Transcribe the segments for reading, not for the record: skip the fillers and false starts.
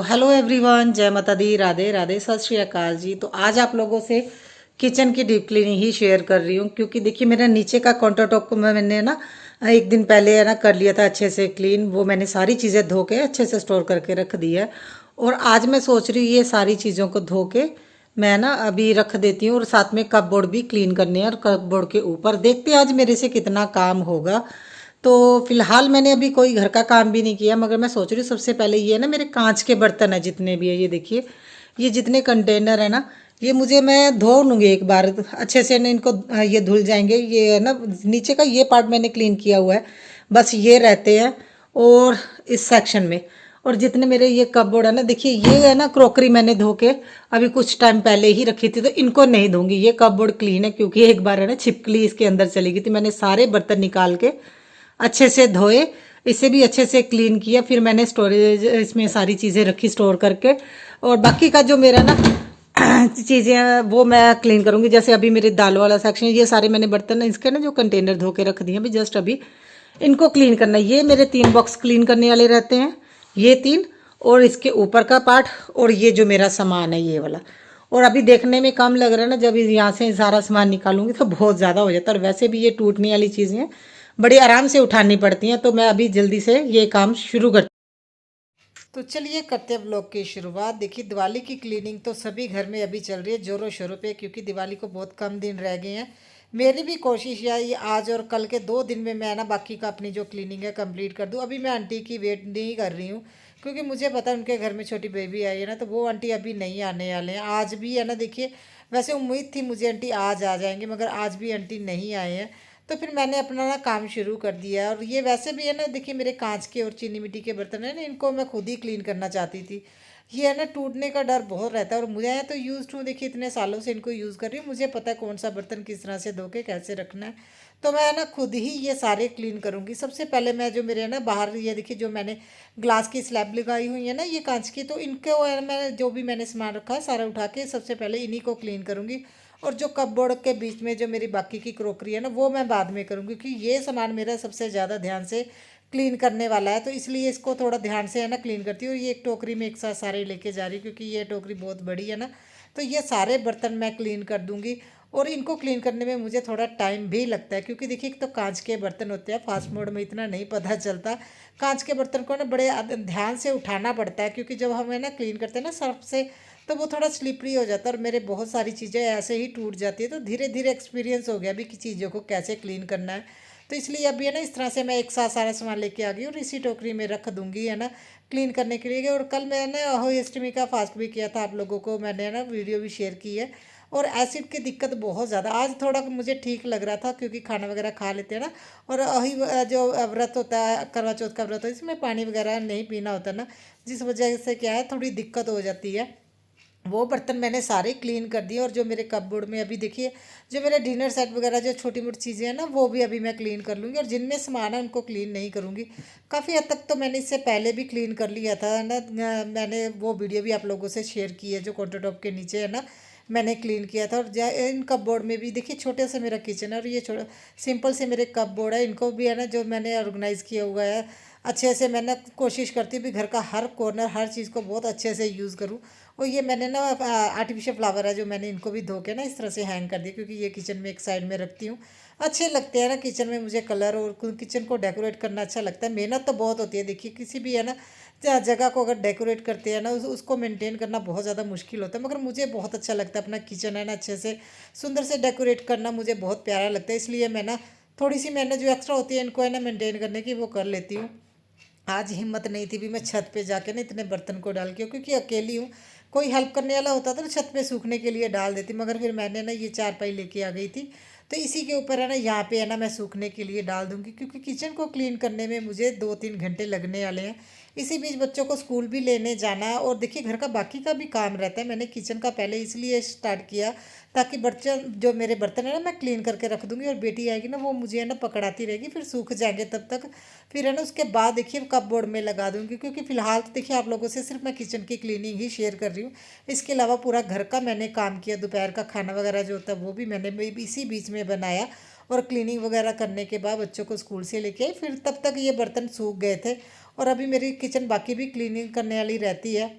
Hello everyone, जय माता दी, राधे राधे, सत श्री अकाल जी। तो आज आप लोगों से किचन की डीप क्लीनिंग ही शेयर कर रही हूँ, क्योंकि देखिए मेरा नीचे का काउंटर टॉप को मैंने ना एक दिन पहले है ना कर लिया था अच्छे से क्लीन। वो मैंने सारी चीज़ें धो के अच्छे से स्टोर करके रख दी है। और आज मैं सोच रही हूँ ये सारी चीज़ों को धो के मैं ना अभी रख देती हूँ, और साथ में कप बोर्ड भी क्लीन करने हैं। और कप बोर्ड के ऊपर देखते हैं आज मेरे से कितना काम होगा। तो फिलहाल मैंने अभी कोई घर का काम भी नहीं किया, मगर मैं सोच रही हूँ सबसे पहले ये ना मेरे कांच के बर्तन है जितने भी है, ये देखिए ये जितने कंटेनर है ना, ये मुझे मैं धो लूँगी एक बार अच्छे से ना इनको। ये धुल जाएंगे। ये है ना नीचे का ये पार्ट मैंने क्लीन किया हुआ है, बस ये रहते हैं और इस सेक्शन में। और जितने मेरे ये कपबोर्ड है ना, देखिए ये है ना क्रॉकरी मैंने धो के अभी कुछ टाइम पहले ही रखी थी, तो इनको नहीं धोंगी। ये कपबोर्ड क्लीन है, क्योंकि एक बार है ना छिपकली इसके अंदर चली गई थी। मैंने सारे बर्तन निकाल के अच्छे से धोए, इसे भी अच्छे से क्लीन किया, फिर मैंने स्टोरेज इसमें सारी चीज़ें रखी स्टोर करके। और बाकी का जो मेरा ना चीज़ें हैं वो मैं क्लीन करूँगी। जैसे अभी मेरे दाल वाला सेक्शन, ये सारे मैंने बर्तन इसके ना जो कंटेनर धो के रख दिए अभी जस्ट अभी इनको क्लीन करना है। ये मेरे 3 बॉक्स क्लीन करने वाले रहते हैं, ये 3, और इसके ऊपर का पार्ट, और ये जो मेरा सामान है ये वाला। और अभी देखने में कम लग रहा है ना, जब यहाँ से सारा सामान निकालूंगी तो बहुत ज़्यादा हो जाता है। और वैसे भी ये टूटने वाली चीज़ें हैं, बड़ी आराम से उठानी पड़ती हैं। तो मैं अभी जल्दी से ये काम शुरू करती। तो चलिए करते हैं ब्लॉग की शुरुआत। देखिए दिवाली की क्लीनिंग तो सभी घर में अभी चल रही है जोरों शोरों पे, क्योंकि दिवाली को बहुत कम दिन रह गए हैं। मेरी भी कोशिश है आज और कल के 2 दिन में मैं ना बाकी का अपनी जो क्लीनिंग है कंप्लीट कर दूं। अभी मैं आंटी की वेट नहीं कर रही हूँ, क्योंकि मुझे पता है उनके घर में छोटी बेबी आई है ना, तो वो आंटी अभी नहीं आने वाले हैं। आज भी है ना, देखिए वैसे उम्मीद थी मुझे आंटी आज आ जाएंगे, मगर आज भी आंटी नहीं आए हैं। तो फिर मैंने अपना ना काम शुरू कर दिया है। और ये वैसे भी है ना, देखिए मेरे कांच के और चीनी मिट्टी के बर्तन है ना, इनको मैं खुद ही क्लीन करना चाहती थी। ये है ना टूटने का डर बहुत रहता है, और मुझे तो यूज़ हूँ, देखिए इतने सालों से इनको यूज़ कर रही हूँ, मुझे पता है कौन सा बर्तन किस तरह से धो के कैसे रखना है। तो मैं ना खुद ही ये सारे क्लीन करूँगी। सबसे पहले मैं जो मेरे ना बाहर ये देखिए जो मैंने ग्लास की स्लैब लगाई हुई है ना ये कांच की, तो इनको मैं जो भी मैंने सामान रखा है सारा उठा के सबसे पहले इन्हीं को क्लीन करूँगी। और जो कपबोर्ड के बीच में जो मेरी बाकी की क्रॉकरी है ना वो मैं बाद में करूँगी, क्योंकि ये सामान मेरा सबसे ज़्यादा ध्यान से क्लीन करने वाला है, तो इसलिए इसको थोड़ा ध्यान से है ना क्लीन करती हूँ। और ये एक टोकरी में एक साथ सारे लेके जा रही हूँ, क्योंकि ये टोकरी बहुत बड़ी है ना, तो ये सारे बर्तन मैं क्लीन कर दूँगी। और इनको क्लीन करने में मुझे थोड़ा टाइम भी लगता है, क्योंकि देखिए एक तो कांच के बर्तन होते हैं, फास्ट मोड में इतना नहीं पता चलता। कांच के बर्तन को ना बड़े ध्यान से उठाना पड़ता है, क्योंकि जब हम है ना क्लीन करते हैं ना सर्फ से, तो वो थोड़ा स्लिपरी हो जाता है, और मेरे बहुत सारी चीज़ें ऐसे ही टूट जाती है। तो धीरे धीरे एक्सपीरियंस हो गया अभी कि चीज़ों को कैसे क्लीन करना है। तो इसलिए अभी है ना इस तरह से मैं एक साथ सारा सामान लेके आ गई और इसी टोकरी में रख दूंगी है ना क्लीन करने के लिए। और कल मैंने अहोई का फास्ट भी किया था, आप लोगों को मैंने ना वीडियो भी शेयर की है। और एसिड की दिक्कत बहुत ज़्यादा, आज थोड़ा मुझे ठीक लग रहा था, क्योंकि खाना वगैरह खा लेते हैं ना। और अही जो व्रत होता है, करवा चौथ का व्रत होता है, इसमें पानी वगैरह नहीं पीना होता ना, जिस वजह से क्या है थोड़ी दिक्कत हो जाती है। वो बर्तन मैंने सारे क्लीन कर दिए। और जो मेरे कपबोर्ड में अभी देखिए जो मेरे डिनर सेट वगैरह जो छोटी मोटी चीज़ें हैं ना वो भी अभी मैं क्लीन कर लूँगी। और जिनमें सामान है उनको क्लीन नहीं करूँगी। काफ़ी हद तक तो मैंने इससे पहले भी क्लीन कर लिया था ना, मैंने वो वीडियो भी आप लोगों से शेयर की है जो काउंटर टॉप के नीचे है ना मैंने क्लीन किया था। और इन कपबोर्ड में भी देखिए छोटे से मेरा किचन है, और ये छोटा सिंपल से मेरे कपबोर्ड है, इनको भी है ना जो मैंने ऑर्गेनाइज़ किया हुआ है अच्छे से। मैंने कोशिश करती हूँ भी घर का हर कॉर्नर हर चीज़ को बहुत अच्छे से यूज़ करूँ। और ये मैंने ना आर्टिफिशियल फ्लावर है जो मैंने इनको भी धो के ना इस तरह से हैंग कर दिया, क्योंकि ये किचन में एक साइड में रखती हूँ। अच्छे लगते हैं ना किचन में, मुझे कलर और किचन को डेकोरेट करना अच्छा लगता है। मेहनत तो बहुत होती है, देखिए किसी भी है ना जगह को अगर डेकोरेट करते हैं ना उसको मेंटेन करना बहुत ज़्यादा मुश्किल होता है, मगर मुझे बहुत अच्छा लगता है अपना किचन है ना अच्छे से सुंदर से डेकोरेट करना, मुझे बहुत प्यारा लगता है। इसलिए मैं ना थोड़ी सी मेहनत जो एक्स्ट्रा होती है इनको है ना मेंटेन करने की वो कर लेती हूँ। आज हिम्मत नहीं थी भी मैं छत पे जाके ना इतने बर्तन को डाल के, क्योंकि अकेली हूँ, कोई हेल्प करने वाला होता था तो छत पे सूखने के लिए डाल देती, मगर फिर मैंने ना ये चारपाई लेके आ गई थी, तो इसी के ऊपर है ना यहाँ पे है ना मैं सूखने के लिए डाल दूँगी, क्योंकि किचन को क्लीन करने में मुझे 2-3 घंटे लगने वाले हैं। इसी बीच बच्चों को स्कूल भी लेने जाना है, और देखिए घर का बाकी का भी काम रहता है। मैंने किचन का पहले इसलिए स्टार्ट किया ताकि बर्तन, जो मेरे बर्तन है ना, मैं क्लीन करके रख दूँगी, और बेटी आएगी ना वो मुझे है ना पकड़ाती रहेगी, फिर सूख जाएंगे तब तक। फिर है ना उसके बाद देखिए कपबोर्ड में लगा दूँगी, क्योंकि फ़िलहाल तो देखिए आप लोगों से सिर्फ मैं किचन की क्लीनिंग ही शेयर कर रही हूँ। इसके अलावा पूरा घर का मैंने काम किया, दोपहर का खाना वगैरह जो होता है वो भी मैंने इसी बीच में बनाया, और क्लीनिंग वगैरह करने के बाद बच्चों को स्कूल से लेके आई, फिर तब तक ये बर्तन सूख गए थे। और अभी मेरी किचन बाकी भी क्लीनिंग करने वाली रहती है।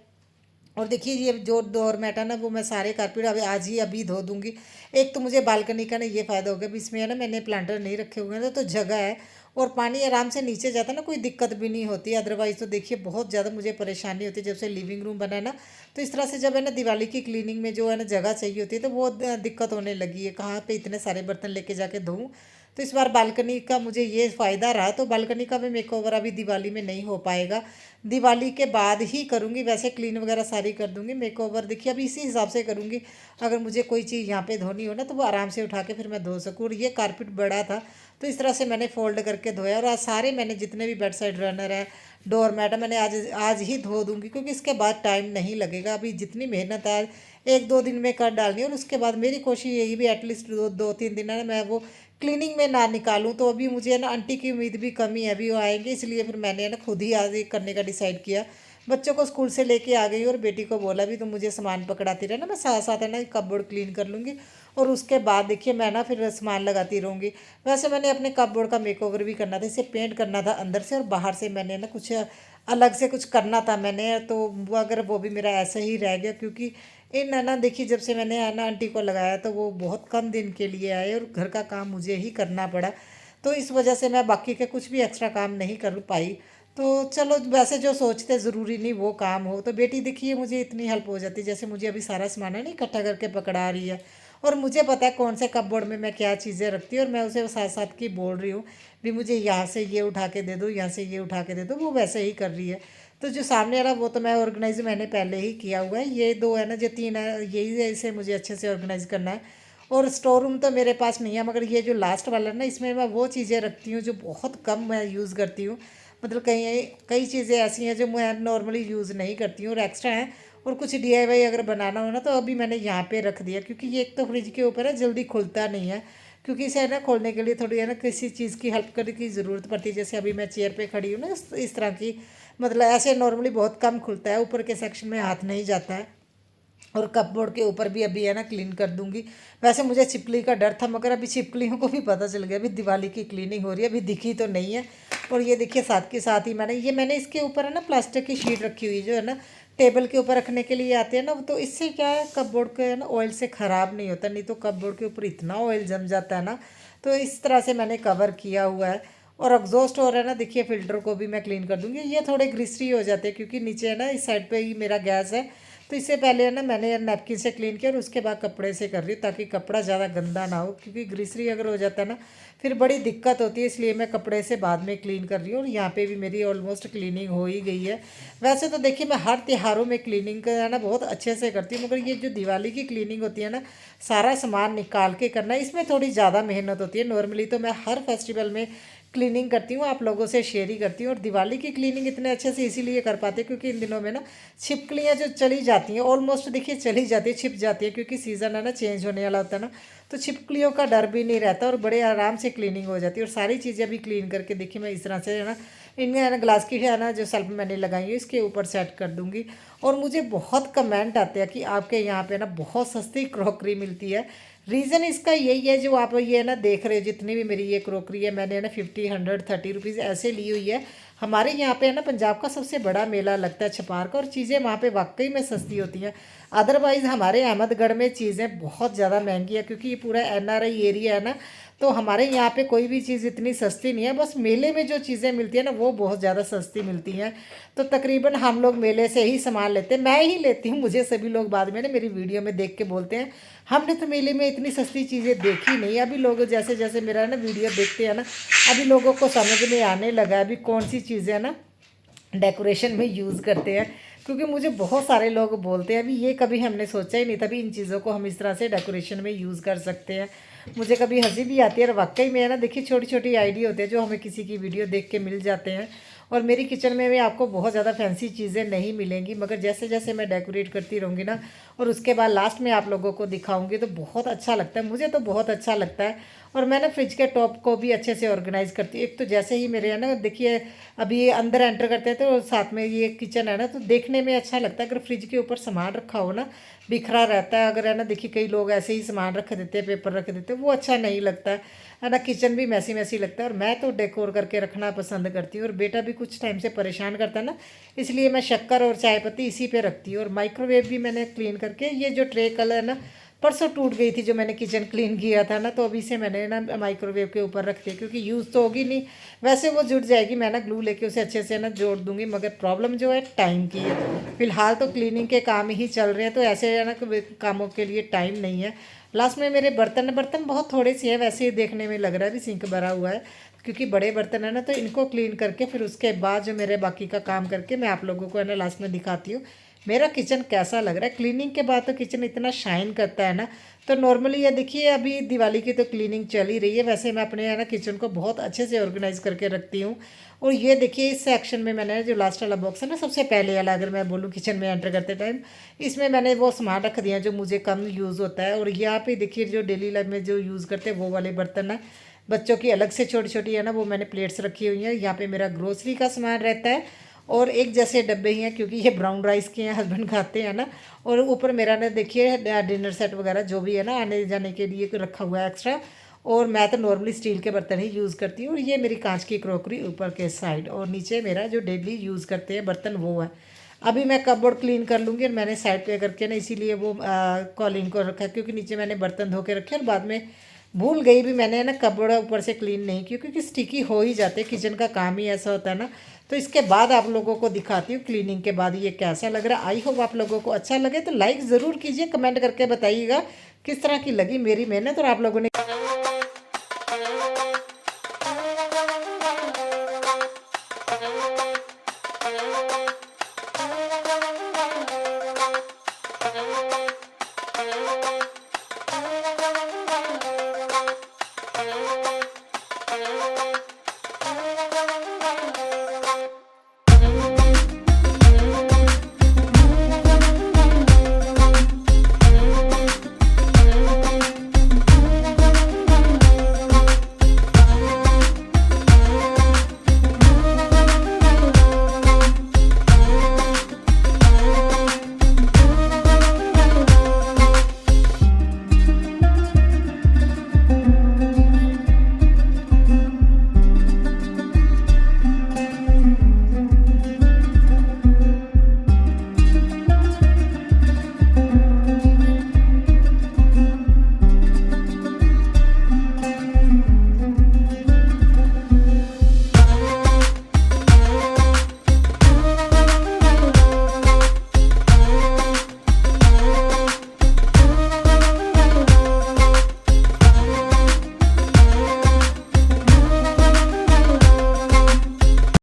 और देखिए ये जो डोरमेट है ना, वो मैं सारे कारपेट अभी आज ही अभी धो दूंगी। एक तो मुझे बालकनी का ना ये फ़ायदा हो गया, भी इसमें है ना मैंने प्लांटर नहीं रखे हुए हैं तो जगह है, और पानी आराम से नीचे जाता है ना, कोई दिक्कत भी नहीं होती। अदरवाइज़ तो देखिए बहुत ज़्यादा मुझे परेशानी होती है जब से लिविंग रूम बना है ना। तो इस तरह से जब है ना दिवाली की क्लीनिंग में जो है ना जगह चाहिए होती है, तो वो दिक्कत होने लगी है, कहाँ पे इतने सारे बर्तन लेके जाके धोऊं। तो इस बार बालकनी का मुझे ये फ़ायदा रहा, तो बालकनी का भी मेकओवर अभी दिवाली में नहीं हो पाएगा, दिवाली के बाद ही करूँगी। वैसे क्लीन वगैरह सारी कर दूँगी, मेकओवर देखिए अभी इसी हिसाब से करूँगी। अगर मुझे कोई चीज़ यहाँ पे धोनी हो ना, तो वो आराम से उठा के फिर मैं धो सकूँ। और ये कारपेट बड़ा था, तो इस तरह से मैंने फोल्ड करके धोया, और आज सारे मैंने जितने भी बेड साइड रनर है, डोर मैट है, मैंने आज आज ही धो दूँगी, क्योंकि इसके बाद टाइम नहीं लगेगा। अभी जितनी मेहनत है 1-2 दिन में कर डालनी है, और उसके बाद मेरी कोशिश यही भी एटलीस्ट 2-3 दिन है ना मैं वो क्लीनिंग में ना निकालूं। तो अभी मुझे है ना आंटी की उम्मीद भी कमी है, अभी वो आएंगे, इसलिए फिर मैंने है ना खुद ही आज ये करने का डिसाइड किया। बच्चों को स्कूल से लेके आ गई, और बेटी को बोला भी तो मुझे सामान पकड़ाती रहे ना, मैं साथ साथ है ना कपबोर्ड क्लीन कर लूँगी, और उसके बाद देखिए मैं ना फिर सामान लगाती रहूँगी। वैसे मैंने अपने कपबोर्ड का मेकओवर भी करना था, इसे पेंट करना था अंदर से, और बाहर से मैंने ना कुछ अलग से कुछ करना था मैंने, तो वो अगर वो भी मेरा ऐसा ही रह गया, क्योंकि इन है ना देखिए जब से मैंने है ना आंटी को लगाया, तो वो बहुत कम दिन के लिए आए, और घर का काम मुझे ही करना पड़ा। तो इस वजह से मैं बाकी के कुछ भी एक्स्ट्रा काम नहीं कर पाई। तो चलो, वैसे जो सोचते ज़रूरी नहीं वो काम हो। तो बेटी देखिए मुझे इतनी हेल्प हो जाती है, जैसे मुझे अभी सारा सामान है नहीं इकट्ठा करके पकड़ा रही है, और मुझे पता है कौन से कपबोर्ड में मैं क्या चीज़ें रखती हूँ, और मैं उसे साथ साथ की बोल रही हूँ भी मुझे यहाँ से ये उठा के दे दो, यहाँ से ये उठा के दे दो, वो वैसे ही कर रही है। तो जो सामने वाला वो तो मैं ऑर्गेनाइज मैंने पहले ही किया हुआ है, ये दो है ना जो तीन है, यही है, इसे मुझे अच्छे से ऑर्गेनाइज करना है। और स्टोर रूम तो मेरे पास नहीं है, मगर ये जो लास्ट वाला है ना, इसमें मैं वो चीज़ें रखती हूँ जो बहुत कम मैं यूज़ करती हूँ। मतलब कई कई चीज़ें ऐसी हैं जो मैं नॉर्मली यूज़ नहीं करती हूँ और एक्स्ट्रा हैं। और कुछ डीआईवाई अगर बनाना हो ना, तो अभी मैंने यहाँ पे रख दिया, क्योंकि ये एक तो फ्रिज के ऊपर है, जल्दी खुलता नहीं है, क्योंकि इसे है ना खोलने के लिए थोड़ी है ना किसी चीज़ की हेल्प करने की ज़रूरत पड़ती है। जैसे अभी मैं चेयर पे खड़ी हूँ ना, इस तरह की, मतलब ऐसे नॉर्मली बहुत कम खुलता है, ऊपर के सेक्शन में हाथ नहीं जाता है। और कपबोर्ड के ऊपर भी अभी है ना क्लीन कर दूंगी। वैसे मुझे छिपकली का डर था, मगर अभी छिपकलियों को भी पता चल गया, अभी दिवाली की क्लीनिंग हो रही है, अभी दिखी तो नहीं है। और ये देखिए साथ के साथ ही मैंने इसके ऊपर है ना प्लास्टिक की शीट रखी हुई, जो है ना टेबल के ऊपर रखने के लिए आते हैं ना, तो इससे क्या है कपबोर्ड के है ना ऑयल से ख़राब नहीं होता, नहीं तो कपबोर्ड के ऊपर इतना ऑयल जम जाता है ना। तो इस तरह से मैंने कवर किया हुआ है। और एग्जॉस्ट हो रहा है ना, देखिए फ़िल्टर को भी मैं क्लीन कर दूंगी। ये थोड़े ग्रीसरी हो जाते हैं, क्योंकि नीचे है ना इस साइड पे ही मेरा गैस है, तो इससे पहले है ना मैंने नैपकिन से क्लीन किया, और उसके बाद कपड़े से कर रही हूँ, ताकि कपड़ा ज़्यादा गंदा ना हो, क्योंकि ग्रीसरी अगर हो जाता है ना फिर बड़ी दिक्कत होती है, इसलिए मैं कपड़े से बाद में क्लीन कर रही हूँ। और यहाँ पे भी मेरी ऑलमोस्ट क्लीनिंग हो ही गई है। वैसे तो देखिए मैं हर त्योहारों में क्लीनिंग का है ना बहुत अच्छे से करती हूँ, मगर ये जो दिवाली की क्लीनिंग होती है ना, सारा सामान निकाल के करना, इसमें थोड़ी ज़्यादा मेहनत होती है। नॉर्मली तो मैं हर फेस्टिवल में क्लीनिंग करती हूँ, आप लोगों से शेयर ही करती हूँ। और दिवाली की क्लीनिंग इतने अच्छे से इसीलिए कर पाते हैं, क्योंकि इन दिनों में ना छिपकलियाँ जो चली जाती हैं, ऑलमोस्ट देखिए चली जाती है, छिप जाती है, क्योंकि सीज़न है ना चेंज होने वाला होता है ना, तो छिपकलियों का डर भी नहीं रहता, और बड़े आराम से क्लीनिंग हो जाती है। और सारी चीज़ें भी क्लीन करके देखिए मैं इस तरह से है ना, इनमें है ना ग्लास की है ना जो सेल्फ मैंने लगाई है, इसके ऊपर सेट कर दूंगी। और मुझे बहुत कमेंट आते हैं कि आपके यहाँ पे ना बहुत सस्ती क्रॉकरी मिलती है। रीज़न इसका यही है, जो आप ये ना देख रहे हो, जितनी भी मेरी ये क्रॉकरी है, मैंने ना 50, 100, 30 रुपीज़ ऐसे ली हुई है। हमारे यहाँ पे है ना पंजाब का सबसे बड़ा मेला लगता है छपार का, और चीज़ें वहाँ पे वाकई में सस्ती होती हैं। अदरवाइज़ हमारे अहमदगढ़ में चीज़ें बहुत ज़्यादा महंगी है, क्योंकि ये पूरा एनआरआई एरिया है ना, तो हमारे यहाँ पे कोई भी चीज़ इतनी सस्ती नहीं है। बस मेले में जो चीज़ें मिलती है ना, वो बहुत ज़्यादा सस्ती मिलती हैं। तो तकरीबन हम लोग मेले से ही सामान लेते हैं, मैं ही लेती हूँ। मुझे सभी लोग बाद में ना मेरी वीडियो में देख के बोलते हैं, हमने तो मेले में इतनी सस्ती चीज़ें देखी नहीं। अभी लोग जैसे जैसे मेरा ना वीडियो देखते हैं ना, अभी लोगों को समझ में आने लगा है अभी कौन सी चीज़ें ना डेकोरेशन में यूज़ करते हैं, क्योंकि मुझे बहुत सारे लोग बोलते हैं अभी ये कभी हमने सोचा ही नहीं था भी इन चीज़ों को हम इस तरह से डेकोरेशन में यूज़ कर सकते हैं। मुझे कभी हंसी भी आती है और वाकई में है ना, देखिए छोटी छोटी आइडिया होते हैं जो हमें किसी की वीडियो देख के मिल जाते हैं। और मेरी किचन में भी आपको बहुत ज़्यादा फैंसी चीज़ें नहीं मिलेंगी, मगर जैसे जैसे मैं डेकोरेट करती रहूँगी ना और उसके बाद लास्ट में आप लोगों को दिखाऊंगी तो बहुत अच्छा लगता है, मुझे तो बहुत अच्छा लगता है। और मैं ना फ्रिज के टॉप को भी अच्छे से ऑर्गेनाइज करती हूँ। एक तो जैसे ही मेरे है ना, देखिए अभी ये अंदर एंटर करते हैं तो साथ में ये किचन है ना, तो देखने में अच्छा लगता है। अगर फ्रिज के ऊपर सामान रखा हो ना, बिखरा रहता है अगर है ना, देखिए कई लोग ऐसे ही सामान रख देते हैं, पेपर रख देते हैं, वो अच्छा नहीं लगता है ना। किचन भी मैसी मैसी लगता है और मैं तो डेकोर करके रखना पसंद करती हूँ। और बेटा भी कुछ टाइम से परेशान करता है ना, इसलिए मैं शक्कर और चाय पत्ती इसी पे रखती हूँ। और माइक्रोवेव भी मैंने क्लीन करके, ये जो ट्रे कलर है ना परसों टूट गई थी जो मैंने किचन क्लीन किया था ना, तो अभी से मैंने ना माइक्रोवेव के ऊपर रख दिया, क्योंकि यूज़ तो होगी नहीं, वैसे वो जुट जाएगी। मैं ना ग्लू लेके उसे अच्छे से ना जोड़ दूंगी, मगर प्रॉब्लम जो है टाइम की है। फिलहाल तो क्लीनिंग के काम ही चल रहे हैं, तो ऐसे है ना कामों के लिए टाइम नहीं है। लास्ट में मेरे बर्तन बर्तन बहुत थोड़े से है, वैसे ही देखने में लग रहा है भी सिंक भरा हुआ है, क्योंकि बड़े बर्तन है ना, तो इनको क्लीन करके फिर उसके बाद जो मेरे बाकी का काम करके मैं आप लोगों को है ना लास्ट में दिखाती हूँ मेरा किचन कैसा लग रहा है। क्लीनिंग के बाद तो किचन इतना शाइन करता है ना। तो नॉर्मली ये देखिए अभी दिवाली की तो क्लीनिंग चल ही रही है, वैसे मैं अपने है ना किचन को बहुत अच्छे से ऑर्गेनाइज करके रखती हूँ। और ये देखिए इस सेक्शन में मैंने जो लास्ट वाला बॉक्स है ना, सबसे पहले वाला, अगर मैं बोलूँ किचन में एंटर करते टाइम, इसमें मैंने वो सामान रख दिया जो मुझे कम यूज़ होता है। और यहाँ पे देखिए जो डेली लाइफ में जो यूज़ करते हैं वो वाले बर्तन है, बच्चों की अलग से छोटी छोटी है ना, वो मैंने प्लेट्स रखी हुई हैं। यहाँ पे मेरा ग्रोसरी का सामान रहता है और एक जैसे डब्बे ही हैं, क्योंकि ये ब्राउन राइस के हैं, हस्बैंड खाते हैं ना। और ऊपर मेरा ना देखिए डिनर सेट वगैरह जो भी है ना आने जाने के लिए रखा हुआ है एक्स्ट्रा। और मैं तो नॉर्मली स्टील के बर्तन ही यूज़ करती हूँ। और ये मेरी कांच की क्रॉकरी ऊपर के साइड, और नीचे मेरा जो डेली यूज़ करते हैं बर्तन वो है। अभी मैं कपबोर्ड क्लीन कर लूँगी और मैंने साइड पे करके ना इसीलिए वो कॉलिंग को रखा है, क्योंकि नीचे मैंने बर्तन धो के रखे और बाद में भूल गई भी मैंने ना कपबोर्ड ऊपर से क्लीन नहीं किया, क्योंकि स्टिकी हो ही जाते, किचन का काम ही ऐसा होता है ना। तो इसके बाद आप लोगों को दिखाती हूँ क्लीनिंग के बाद ये कैसा लग रहा है। आई होप आप लोगों को अच्छा लगे, तो लाइक ज़रूर कीजिए, कमेंट करके बताइएगा किस तरह की लगी मेरी मेहनत और आप लोगों ने।